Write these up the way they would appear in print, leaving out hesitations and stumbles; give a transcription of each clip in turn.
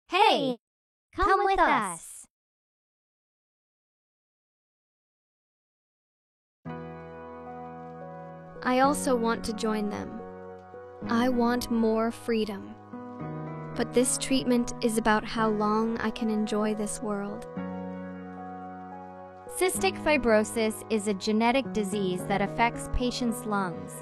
Hey, come with us. I also want to join them. I want more freedom. But this treatment is about how long I can enjoy this world. Cystic fibrosis is a genetic disease that affects patients' lungs.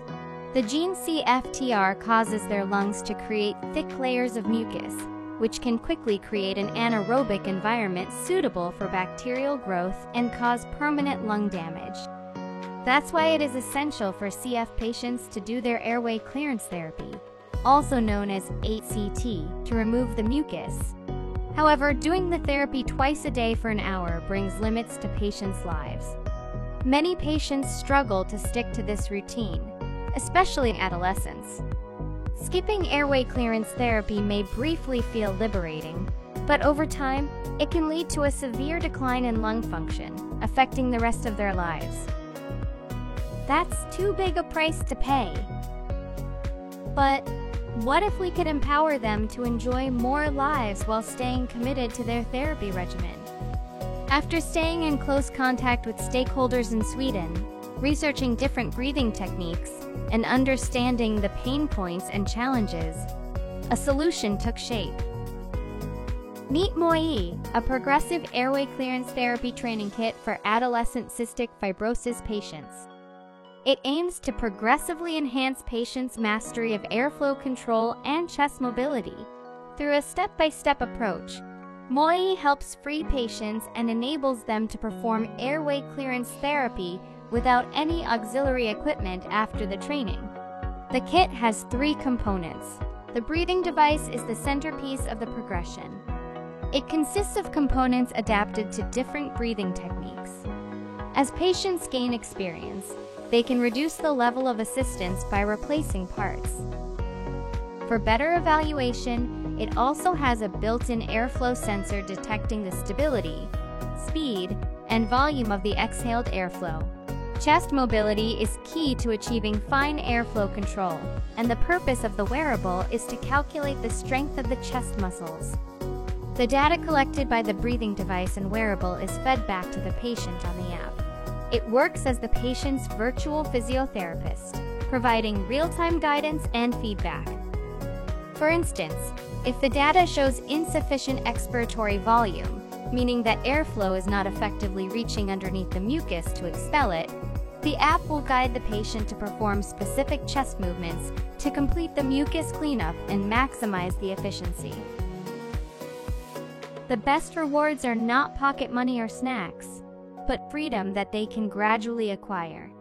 The gene CFTR causes their lungs to create thick layers of mucus, which can quickly create an anaerobic environment suitable for bacterial growth and cause permanent lung damage. That's why it is essential for CF patients to do their airway clearance therapy, also known as ACT, to remove the mucus. However, doing the therapy twice a day for an hour brings limits to patients' lives. Many patients struggle to stick to this routine, especially in adolescents. Skipping airway clearance therapy may briefly feel liberating, but over time, it can lead to a severe decline in lung function, affecting the rest of their lives. That's too big a price to pay. But what if we could empower them to enjoy more lives while staying committed to their therapy regimen? After staying in close contact with stakeholders in Sweden, researching different breathing techniques, and understanding the pain points and challenges, a solution took shape. Meet MOI, a progressive airway clearance therapy training kit for adolescent cystic fibrosis patients. It aims to progressively enhance patients' mastery of airflow control and chest mobility. Through a step-by-step approach, MOI helps free patients and enables them to perform airway clearance therapy without any auxiliary equipment after the training. The kit has 3 components. The breathing device is the centerpiece of the progression. It consists of components adapted to different breathing techniques. As patients gain experience, they can reduce the level of assistance by replacing parts. For better evaluation, it also has a built-in airflow sensor detecting the stability, speed, and volume of the exhaled airflow. Chest mobility is key to achieving fine airflow control, and the purpose of the wearable is to calculate the strength of the chest muscles. The data collected by the breathing device and wearable is fed back to the patient on the app. It works as the patient's virtual physiotherapist, providing real-time guidance and feedback. For instance, if the data shows insufficient expiratory volume, meaning that airflow is not effectively reaching underneath the mucus to expel it, the app will guide the patient to perform specific chest movements to complete the mucus cleanup and maximize the efficiency. The best rewards are not pocket money or snacks, but freedom that they can gradually acquire.